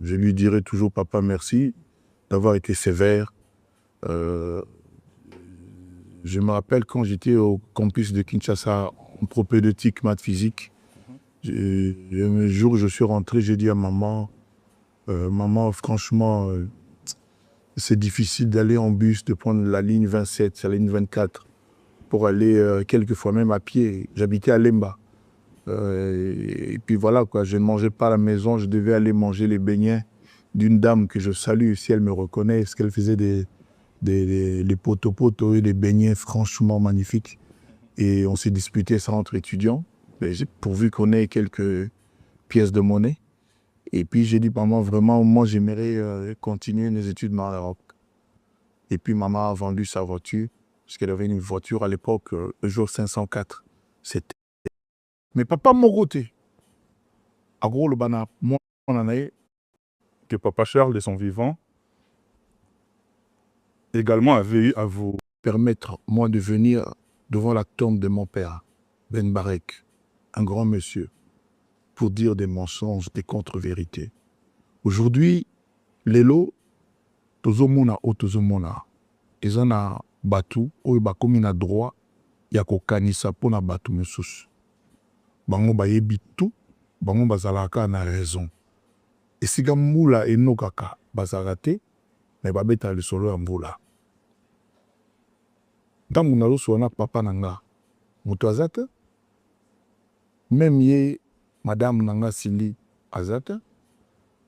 Je lui dirai toujours, papa, merci d'avoir été sévère. Je me rappelle quand j'étais au campus de Kinshasa, en propédeutique, maths physique. Un jour, je suis rentré, j'ai dit à maman, maman, franchement, c'est difficile d'aller en bus, de prendre la ligne 27, la ligne 24, pour aller quelquefois même à pied. J'habitais à Lemba. Et puis voilà, quoi, je ne mangeais pas à la maison, je devais aller manger les beignets d'une dame que je salue, si elle me reconnaît, parce qu'elle faisait les poto-poto et les beignets franchement magnifiques. Et on s'est disputé ça entre étudiants, pourvu qu'on ait quelques pièces de monnaie. Et puis j'ai dit, maman, vraiment, moi j'aimerais continuer mes études Maroc. Et puis maman a vendu sa voiture, parce qu'elle avait une voiture à l'époque, Peugeot 504. C'était. Mais papa Moroté, à gros le bana, moi on en a que papa Charles de son vivant également avait eu à vous permettre, moi, de venir devant la tombe de mon père, Ben Barek, un grand monsieur, pour dire des mensonges, des contre-vérités. Aujourd'hui, les lots, tozomona o tozomona, ils en a battu, ou bakomi na droit, ya kokanisa po na batu mesusu. Bango bayebi tout, bango bazalaka na raison. Esika mbula enokaka bazalate, mais babeta le solo ya mbula. Ntango nazoswana papa nanga, moto azate, même ye, madame nanga Sili azate,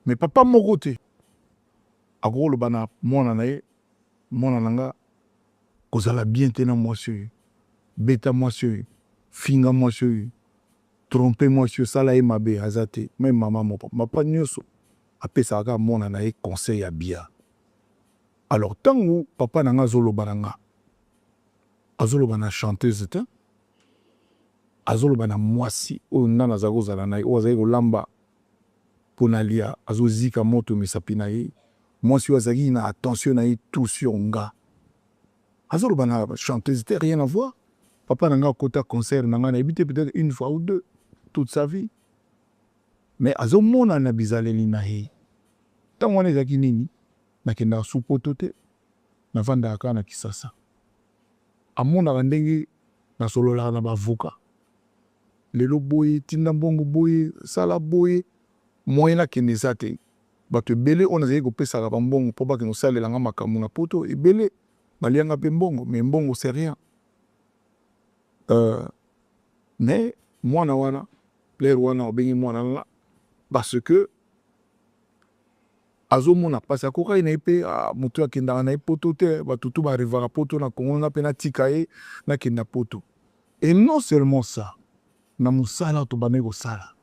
mais papa moko te. Agro le bana mwana na ye, mwana nanga, kozala bien te na mwasi oyo, beta mwasi oyo, finga mwasi oyo, trompe mwasi oyo, sala ye mabe azate, même mama mo papa nyonso apesaka mwana na ye conseil ya bia. Alors tango papa nanga azoloba nanga, azoloba na chanteuse te, azoloba na mwasi oyo nana aza kozala na ye, oyo azali kolamba mpona lia, azozika moto misapi na ye, mwasi oyo azalaki na attention na ye tout sur nga. Azoloba na chanteuse te, rien à voir. Papa nanga akota concert nanga na habité peut-être une fois ou deux toute sa vie. Mais azomona na bizaleli na ye. Tango wana ezalaki nini? Nakendaka supoto te, navandaka kaka na Kisasa. Amonaka ndenge nasololaka na bavoka. Lelo boye, tinda mbongo boye, sala boye, moyen nakende eza te. Bato ebele oyo nazali kopesaka bambongo mpo bakende kosalelanga makambo na poto, ebele balianga mpe mbongo, mais mbongo c'est rien. Mais mwana wana, plaire wana obengi mwana wana, parce que azomona pasi akokai na ye mpe moto akendaka na ye poto te, bato tu barivaka poto na Kongo nga mpe natika ye nakenda poto. Et non seulement ça, na mosala tobandaki kosala.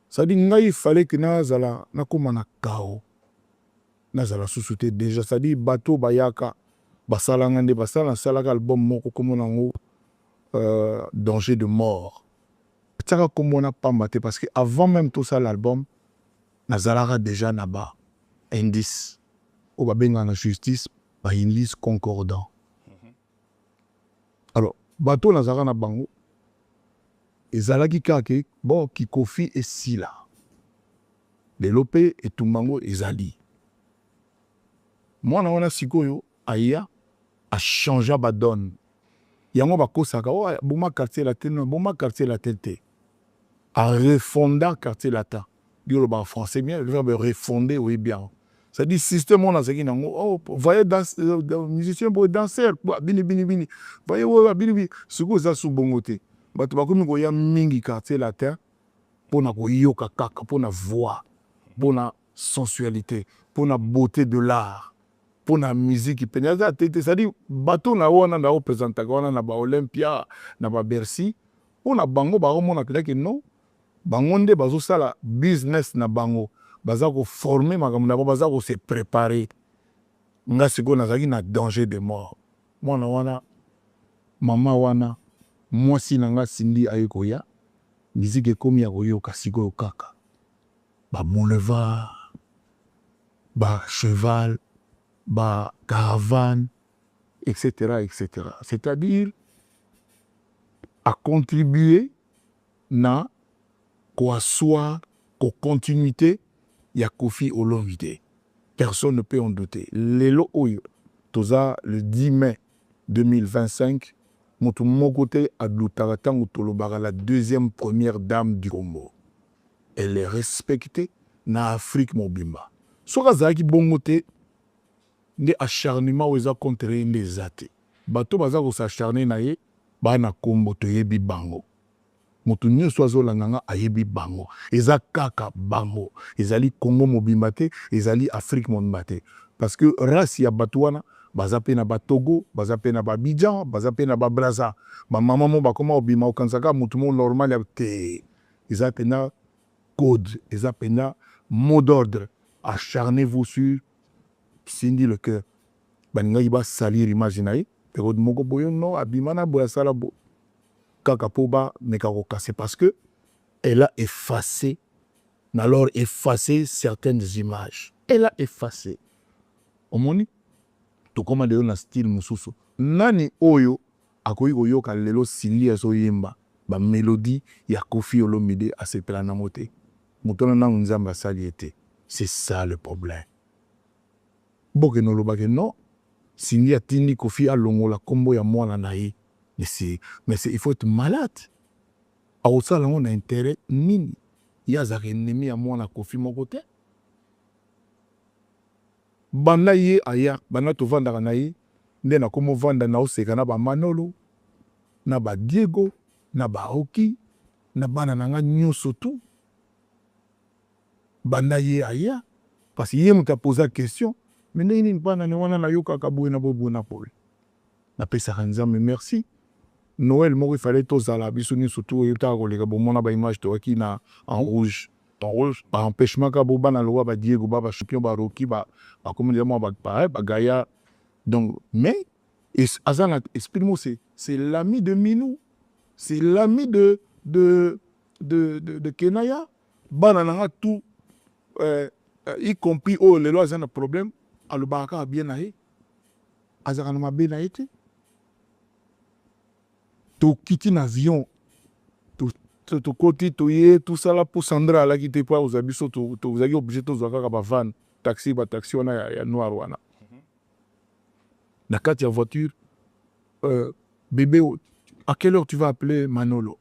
C'est-à-dire ngai il fallait que nazala nakoma na kao. Nazala susu te déjà, c'est-à-dire bato bayaka basalanga nde basala salaka album moko komona ngo danger de mort. Tiaka komona pamba te parce que avant même tout ça l'album nazalaka déjà na ba indice o babenga na justice ba indice concordant. Alors bato nazalaka na bango ezalaki kaka bon kikofi esila lelo mpe etumbango ezali mwana wana sikoyo aya a changé ba donne yango bakosaka oh boma quartier latin boma quartier latin te a refonder quartier latin dire le français bien le verbe refonder oui bien ça dit système on a zaki nango oh voyez dans musicien pour danser bini bini bini voyez ouais bini bini siko za su bongote bato bakomi ko ya mingi quartier latin pona ko yoka kaka pona voix pona sensualité pona beauté de l'art pour la musique c'est-à-dire bateau na wana na représenter wana na ba Olympia na ba Bercy on a bango ba romona que non bango nde bazo sala business na bango baza ko former makambo na baza ko se préparer nga siko nazaki na danger de mort mwana wana mama wana mwasi nanga Sindi ayekoya musique ekomi ya koyoka siko kaka ba boulevard ba cheval ba caravane, etc., etc. C'est-à-dire à contribuer na quoi soit continuité, il y a Kofi Olomide. Personne ne peut en douter. Lelo Oyo, Toza, le 10 mai 2025, Moto Mokote Adloutaratan Tolobara, la deuxième première dame du Congo. Elle est respectée dans l'Afrique Mobimba. Soka Zaki Bongote, des acharnements aux a contre les athées. Bato Bazako s'acharner naïe, Bana Kombo te yebi bango. Moto nyonso azolanga ayebi bango. Eza kaka bango. Ezali Congo Mobimba te, ezali Afrique Mobimba te. Parce que race ya Batouana, bazape na Togo, bazape na Abidjan, bazape na Braza. Ma maman mo bakoma obima okansaka moto mo normal ya te. Eza pena code, eza pena mot d'ordre. Acharnez-vous sur Sindi le cœur. Baninga iba salir imaginaï. Pero moko boyo no abimana boya sala bo. Kakapoba Nekaro, c'est parce que elle a effacé, alors effacé certaines images. Elle a effacé. Omoni, tout comme dans le style mususu. Nani oyo akoyi oyoka lelo sili azoyemba ba mélodie ya Kofi Olomide a sepela na moté. Mutona na nzamba saliete. C'est ça le problème. Boke no lobake non, sili atini Kofi alongola kombo ya mwana na ye. Mais il faut être malade. A ça, on a intérêt mini. Il y a des ennemis à moi, on a Kofi mon côté. Bana ye aya, bana to vanda kanayi, ndena komo vanda na oseka na ba Manolo, na ba Diego, na ba Oki, na bana nanga nyonso tout. Bana ye aya, parce que ye m'a posé la question, mais nini bana ne wana na yoka kaboué na bobo na pole. Na pesa kanza, mais merci. Noël, moi, il fallait tous à la bisounie, surtout, il y a des images qui sont en rouge. En rouge, par empêchement, quand Boba n'a loi, Diego, Baba, champion, Baroki, comme dire, pareil, Gaïa. Donc, mais, Azan, explique-moi, c'est l'ami de Minou, c'est l'ami de Kenaya. Banana, tout, y compris, oh, les lois, ont un problème, alors, Baraka a bien aillé. Azan a bien aillé. Tu quittes un avion, tu côté, tout ça là pour Sandra, là qui te pas aux habits, tu as obligé de faire un van, taxi, on a noir. Dans la voiture, bébé, à quelle heure tu vas appeler Manolo?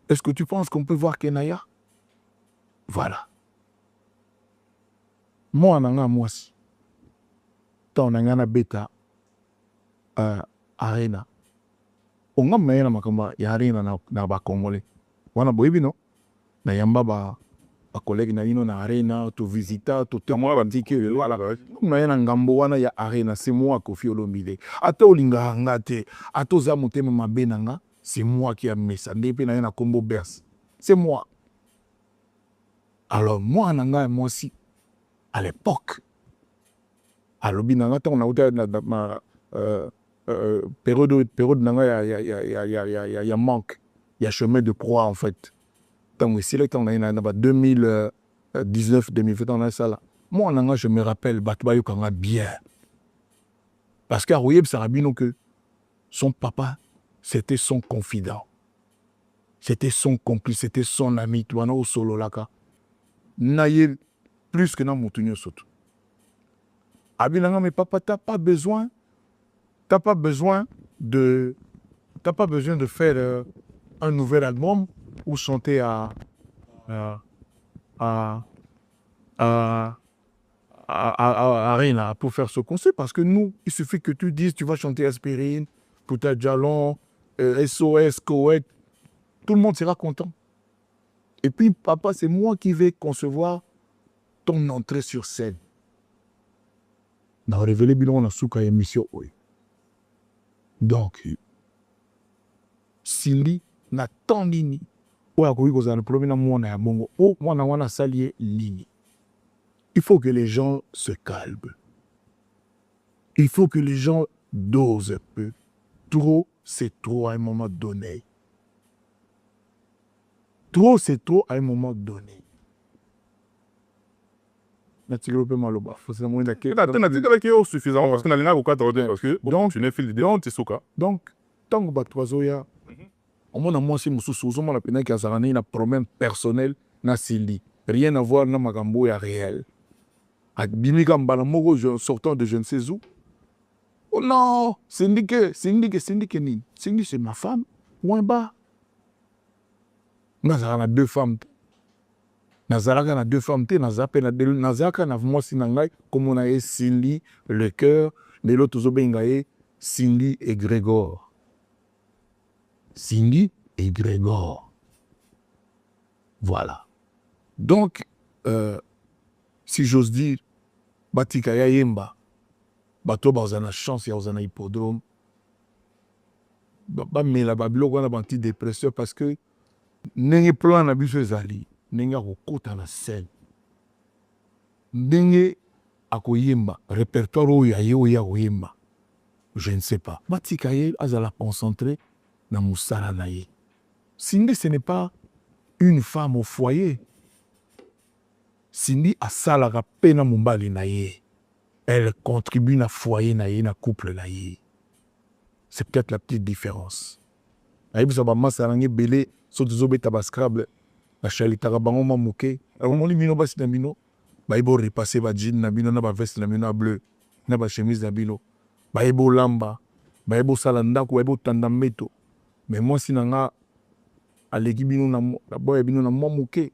Est-ce que tu penses qu'on peut voir Kenaya? Voilà. Moi, moi, on a un bêta arena. On a meilleur makamba yarina na ba Congolais. Wana boyebi no na yamba ba collègue na lino na arena to visita to moi ba ndike le wala na yana ngambo wana ya arena c'est moi Kofi Olomide. Ata olinga ngate ata za motema mabe nanga c'est moi qui a mis ça depuis na yana combo berse. C'est moi. Alors moi nanga moi aussi à l'époque alobi nanga ta on a ma période il y a manque, il y a chemin de proie en fait. Tant que c'est là qu'on a 2019 2020 on a ça là. Moi je me rappelle Batbayo Kanga bien. Parce qu'à Royeb Sarabino que son papa c'était son confident. C'était son complice, c'était son ami, tu vois au solo là ka. Naïe plus que dans Moutounio Soto. Abinanga mais papa t'as pas besoin de faire un nouvel album ou chanter à Arena pour faire ce concert parce que nous, il suffit que tu dises tu vas chanter Aspirine, Pouta Djalon, SOS, Koweït, tout le monde sera content. Et puis papa, c'est moi qui vais concevoir ton entrée sur scène. On a révélé bilan on a souka émission. Donc, Sili na tant nini. Il faut que les gens se calment. Il faut que les gens dosent un peu. Trop, c'est trop à un moment donné. Trop, c'est trop à un moment donné. Donc, tu n'es fil de donc, tant que Batouazoya, on m'a moi aussi, un problème personnel na Sili. Rien à voir na makambo ya réel. Bimika mbala moko sortant de je ne sais où. Oh non, Cindy nini. Cindy c'est ma femme. Moins bas. Nazalaka na deux femmes. Nazalaka na deux femmes. Nazalaka na mwasi na ngai comme on a Cindy le cœur. Mais l'autre zobengaye Cindy et Grégor. Cindy et Grégor. Voilà. Donc, si j'ose dire, batika ya yemba, bato bazana chance ya ozana hippodrome, bamela babiloko wana bantidépresseur parce que ndenge plan na biso ezali, ndenge akokota na scène, ndenge akoyemba, répertoire oyo aye oyo akoyemba, je ne sais pas. Batika ye azala concentré na musala na ye. Cindy, ce n'est pas une femme au foyer. Cindy asalaka pe na mumbali na ye. Elle contribue na foyer na ye, na couple na ye. C'est peut-être la petite différence. Aïbisa ba masarangi belé soto zobeta ba scrabble. La chalitaka bango mamuke. Omoni mino basi na mino. Ba ibo repasser ba jean na bino na ba veste na mino bleu. Na ba chemise na bino. Ba ibo lamba. Ba ibo salanda ko ibo tanda meto. Mais moi sinanga aleki bino na boya bino na mamuke.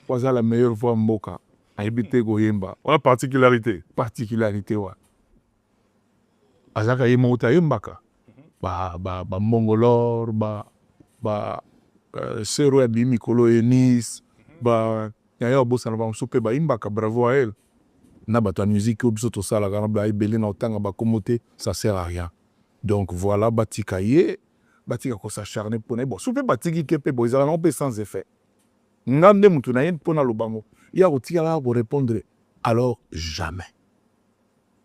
Waza la meilleure voix mboka. Aïbite goyemba. On a particularité. Particularité wa. Azaka yema uta yembaka. Ba mongolor sero ya bi mikolo enis ya bossa na ba soupe ba imbaka, bravo à elle. Na ba musique obiso to sala kana ba ibeli na otanga ba komote, ça sert à rien. Donc voilà, batika ko s'acharner pour bon soupe batiki kepe bo izala non pe sans effet. Ngande mutu na yen pona lobango ya otika la pour répondre alors jamais.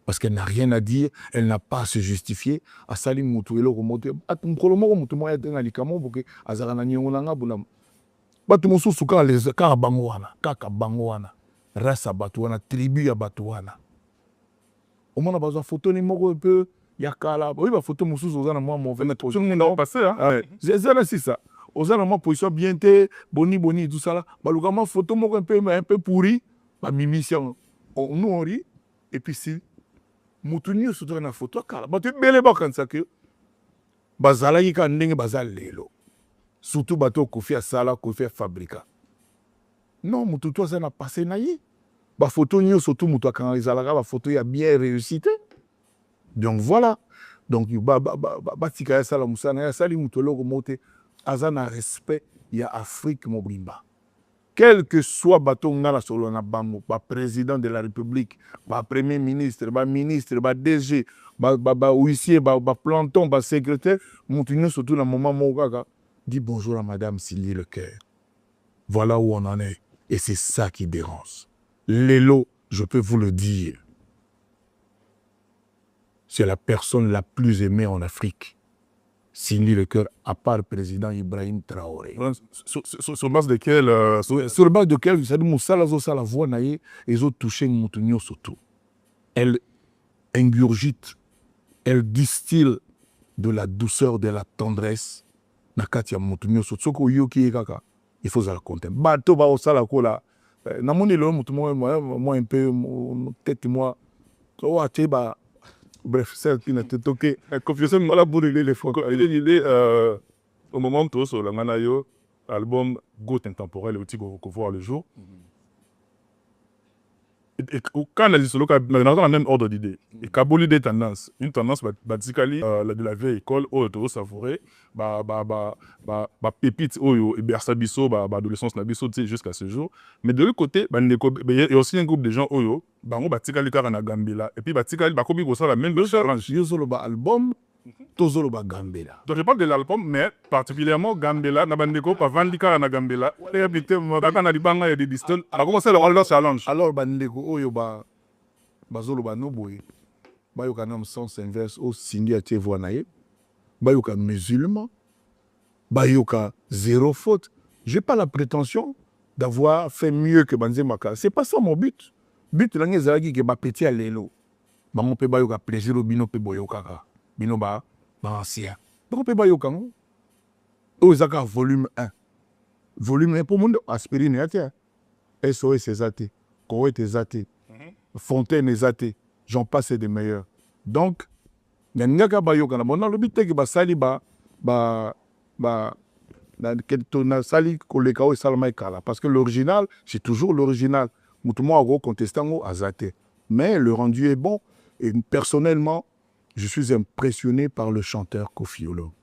Parce qu'elle n'a rien à dire, elle n'a pas à se justifier. A sali mutu elo remonter. Mkolomo mutu moya tenga likamo boke azara na nyongo na ngabuna. Batu mosusu ka les ka bango wana, kaka bango wana. Rasa batu wana, tribu ya batu wana. Omona bazo photo ni moko un peu ya kala. Oui ba photo mosusu ozana moi mauvais. Tout le monde a passé hein. Ouais. C'est ça. Ozana moi position bien te boni tout ça là. Baluka ma photo moko un peu pourri, ba mimission. Nous on rit et puis si mutunio surtout na photo kala batu bele bakanisa ke bazalaki ka ndenge bazali lelo surtout bato kofi asala kofi fabrika non mutu to ça na passé na ye ba photo nyo surtout mutu akanga ezalaka ba photo ya bien réussite. Donc voilà, donc batika ya sala musana ya sali mutu loko mote azana respect ya Afrique mobimba. Quel que soit bateau ngala solo na bango, ba président de la République, ba premier ministre, ba DG, ba huissier, ba planton, ba secrétaire, montinho surtout dans moment mogaga, dit bonjour à madame Cindy le cœur. Voilà où on en est. Et c'est ça qui dérange. Lelo, je peux vous le dire, c'est la personne la plus aimée en Afrique. Cindy le cœur, à part le président Ibrahim Traoré. Sur base de quel sur base de quel, vous savez, Moussala la voix naïe, ils ont touché Moutounio surtout. Elle ingurgite, elle distille de la douceur, de la tendresse. Nakatia Moutounio surtout. Soko yoki kaka, il faut la compter. Bato ba osala kola. Namoni le Moutounio, moi un peu, peut-être moi, oh, tu ba. Bref, c'est qui n'a été toqué. Confession, voilà pour régler les fois. Il est au moment où sur le Manayo, album Goat Intemporel, aussi qu'on voit le jour. Et quand on a dit solo, on a le même ordre d'idée. Et Kabouli des tendances. Une tendance, basically, de la vieille école, où on savourer, pépite, et bersabiso, adolescence, jusqu'à ce jour. Mais de l'autre côté, il y a aussi un groupe de gens, oyo, bango batikali kara na Gambela. Et puis batikali, bakobi ko ça la même challenge. Yozolo ba album, tozolo ba Gambela. Donc je parle de l'album, mais particulièrement Gambela, na bandeko, pa vandi kara na Gambela. Et habité, baka na libanga, il y a des distances. Alors comment c'est le challenge? Alors bandeko, oyo bazolo ba noboye. Bayoka nam sens inverse, au Cindy a été voanaye. Bayoka musulman. Bayoka zéro faute. J'ai pas la prétention d'avoir fait mieux que Banzemaka. C'est pas ça mon but. But langue zalaki ke ba petit à lelo. Ba mon pe bayoka plaisir au bino pe boyoka. Bino ba ancien. Donc pe bayoka non. Ozaka volume 1. Volume 1 pour monde aspirine ya tia. SOS eza te, Koweït eza te, Fontaine eza te, j'en passe des meilleurs. Donc nangaka bayokana bon nalobi teke basali na sali koleka oyo esalama ekala parce que l'original c'est toujours l'original. Mutu moko akoconteste yango aza te, mais le rendu est bon et personnellement je suis impressionné par le chanteur Koffi Olomide.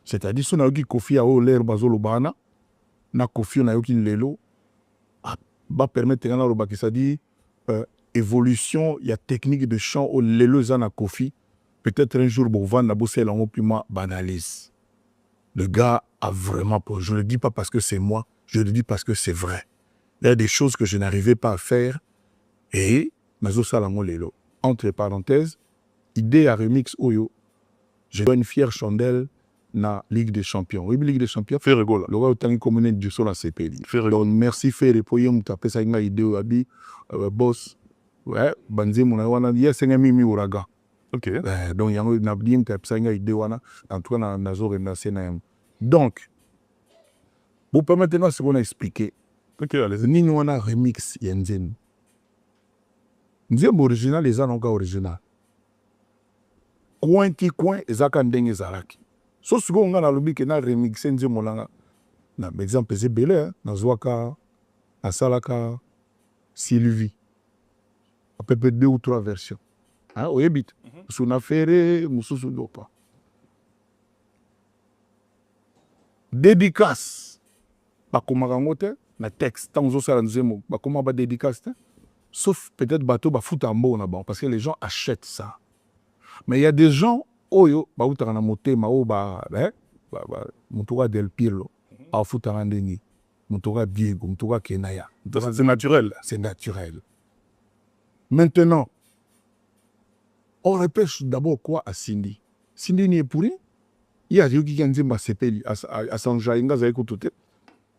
C'est-à-dire so nayoki Koffi aoyo lere bazoloba wana na Koffi nayoki lelo bapermettre nga nalobaki, c'est-à-dire évolution, il y a technique de chant au lelo eza na Koffi. Peut-être un jour, Bovan Naboussé Lango puis moi banalise. Le gars a vraiment pas. Je ne le dis pas parce que c'est moi, je le dis parce que c'est vrai. Il y a des choses que je n'arrivais pas à faire et Nazo Salango Lelo. Entre parenthèses, idée à remix Oyo, je dois une fière chandelle na Ligue des Champions. Oui, Ligue des Champions. Fait rigolo. Le gars autant communé du sol à CPI. Donc merci Ferre pour y taper ça une idée au abi boss. Ouais, banzi mon wana ya senga mimi uraga. OK. Donc, il y a une idée, en tout cas, dans donc, pour permettre maintenant ce qu'on a expliqué, OK, allez-y. nous on a remix Yenzen. Nzembo original, les gens original. Coin qui coin, les gens qui zalaki. So, ce qu'on a lobby, qu'on a remixé Nzembo langa. Na, par exemple, c'est belé, na Zouaka, à Salaka, Sylvie. À peu près 2 ou 3 versions. Ah, oui, bit. Suna Ferré, Moussou Dopa. Dédicace. Bakomarangote, na texte. Tant que ça, bakoma ba dédicace. Sauf peut-être bateau, ba fout en bon là-bas. Parce que les gens achètent ça. Mais il y a des gens, oyo, ba outara na moté, ma o ba, Moutoura Del Pirlo, a foutara ndeni. Moutoura Diego, Moutoura Kenaya. C'est naturel. C'est naturel. Maintenant, on repêche d'abord quoi à Cindy? Cindy n'est pour rien. Il y a des gens qui ont dit que c'est à Sanjaïnga, ça écoute tout.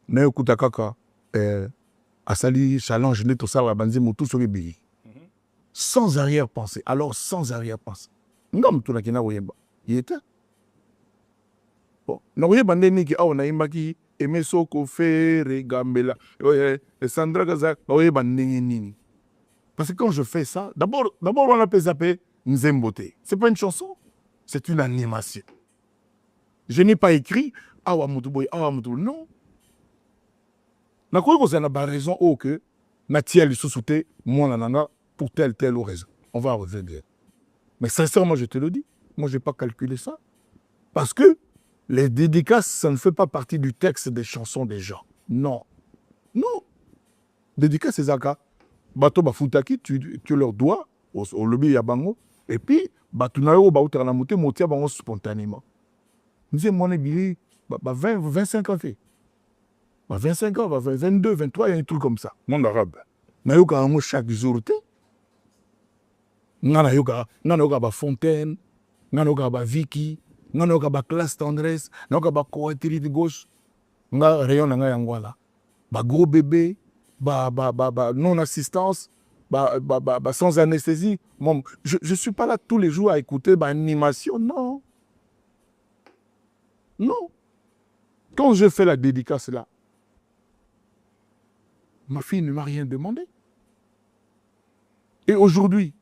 Mais écoute, à Sali challenge, tout ça, tout sur les billets. Sans arrière-pensée. Alors, sans arrière-pensée. Non, tout le monde il était. Bon, nous on a imaki aimé Soko Ferre, Gambela, Sandra Gaza, parce que quand je fais ça, d'abord on appelle ça Nzembote. C'est pas une chanson, c'est une animation. Je n'ai pas écrit Awa Moutoboy, Awa Moutoboy. Non. On n'a pas raison que Natiel sous-souté, moi nanana, pour telle raison. On va revenir. Mais sincèrement, je te le dis, moi je n'ai pas calculé ça. Parce que les dédicaces, ça ne fait pas partie du texte des chansons des gens. Non. Non. Dédicaces, c'est Zaka. Bato Bafutaki, tu leur dois, au lobby Yabango, et puis, Batunayo, Bautanamote, Motia Bango spontanément. Nous sommes mon billet, 25 ans fait. 25 ans, 22, 23, il y a un truc comme ça. Monde arabe. Nayoka Amo chaque jour, Nanayoka Fontaine, Nanayoka Vicky, Nanayoka Classe Tendresse, Nanayoka Coaterie de gauche, Nga Rayon Nanga Yangwala, Gros bébé, non-assistance, sans anesthésie. Bon, je ne suis pas là tous les jours à écouter animation, non. Non. Quand je fais la dédicace là, ma fille ne m'a rien demandé. Et aujourd'hui,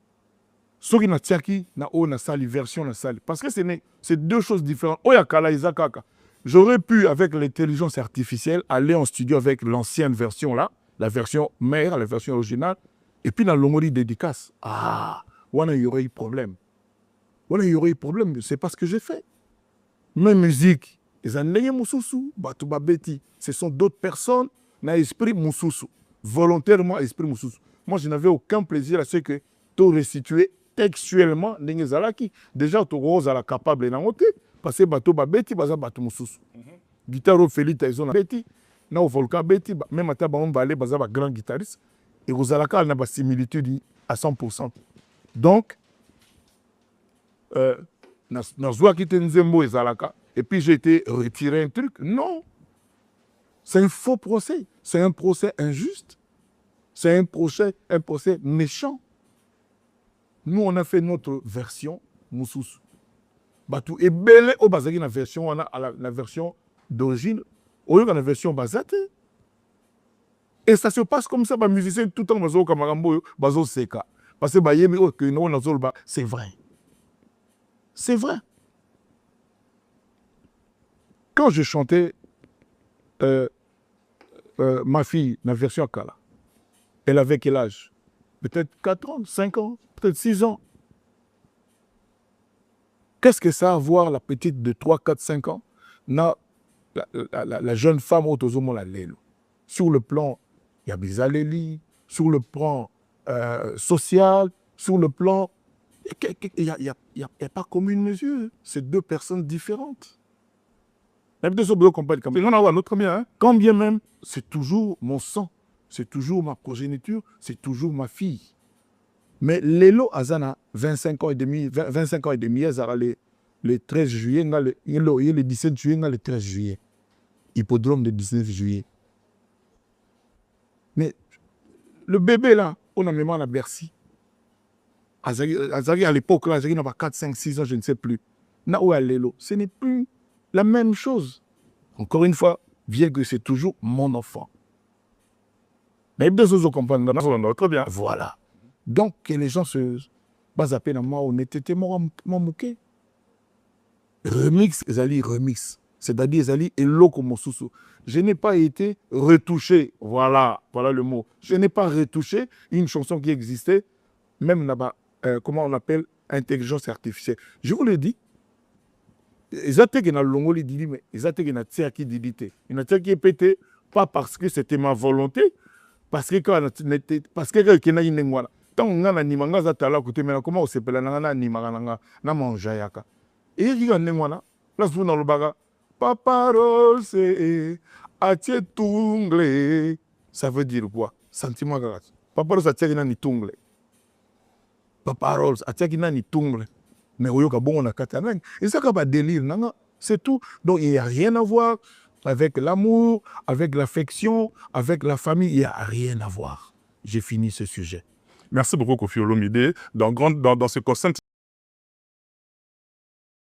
ce qui n'a tiaki, na o na sali version na sali, parce que c'est deux choses différentes. Oyakala Izakaka. J'aurais pu, avec l'intelligence artificielle, aller en studio avec l'ancienne version là, la version mère, la version originale, et puis dans l'ongoli dédicace. Ah, il y aurait eu problème. Il y aurait eu problème, c'est pas ce que j'ai fait. Mes musiques, les années Moussoussou, Batouba Betty, ce sont d'autres personnes, n'a esprit Moussoussou, volontairement esprit Moussoussou. Moi, je n'avais aucun plaisir à ce que tu restituer textuellement Nengezalaki. Déjà, tu es capable de parce que Batouba Betty, Batou Moussoussou. Guitare Félita, ils ont Betty. Na au volcan Betty, même à on va aller baza grand guitariste et aux alaka n'a pas similitude à 100%. Donc na zoa qui Nzembo et Zalaka et puis j'ai été retiré un truc. Non. C'est un faux procès, c'est un procès injuste. C'est un procès méchant. Nous on a fait notre version Moussous. Batou et belé au bazaki na version on a la version d'origine. Au lieu de la version basate, Et ça se passe comme ça, les musiciens tout le temps, bazo kamarambo, bazo seka. Parce que c'est vrai. C'est vrai. Quand je chantais ma fille, la version Akala, elle avait quel âge? Peut-être 4 ans, 5 ans, peut-être 6 ans. Qu'est-ce que ça a à voir, la petite de 3, 4, 5 ans, la jeune femme autozomo la lelo? Sur le plan, il y a des allélis, sur le plan social, sur le plan... Il n'y a pas commune mesure. C'est 2 personnes différentes. Quand bien même, c'est toujours mon sang, c'est toujours ma progéniture, c'est toujours ma fille. Mais Lelo Azana, 25 ans et demi, le 13 juillet, le 17 juillet, le 13 juillet. Hippodrome le 19 juillet. Mais le bébé là, on a même à Bercy. Azari à l'époque, là, Azari n'a pas 4, 5, 6 ans, je ne sais plus. Lelo, ce n'est plus la même chose. Encore une fois, bien que c'est toujours mon enfant. Mais deux autres comprennent. Très bien. Voilà. Donc, que les gens se basent à peine à moi, on était mon mouquet. Remix, Zali, remix. C'est-à-dire, Zali, et l'oko mosusu. Je n'ai pas été retouché. Voilà le mot. Je n'ai pas retouché une chanson qui existait, même là-bas, comment on appelle, intelligence artificielle. Je vous le dis, ils ont été dans le longo, mais ils ont été dans le qui dilité. Ils ont été pété, pas parce que c'était ma volonté, parce que quand on a une voilà. Tant on a un imanga zatala côté mais comment on s'appelle na nimanga na manjayaka. Et il y a un voilà. Là vous dans le baga. Paparol c'est atie tungle. Ça veut dire quoi? Sentiment grâce. Paparol ça tient ni tungle. Paparol atie qui ni tungle. Mais on a katanang. Et ça comme un délire, c'est tout. Donc il n'y a rien à voir avec l'amour, avec l'affection, avec la famille. Il n'y a rien à voir. J'ai fini ce sujet. Merci beaucoup, Kofi Olomide. Dans ce concert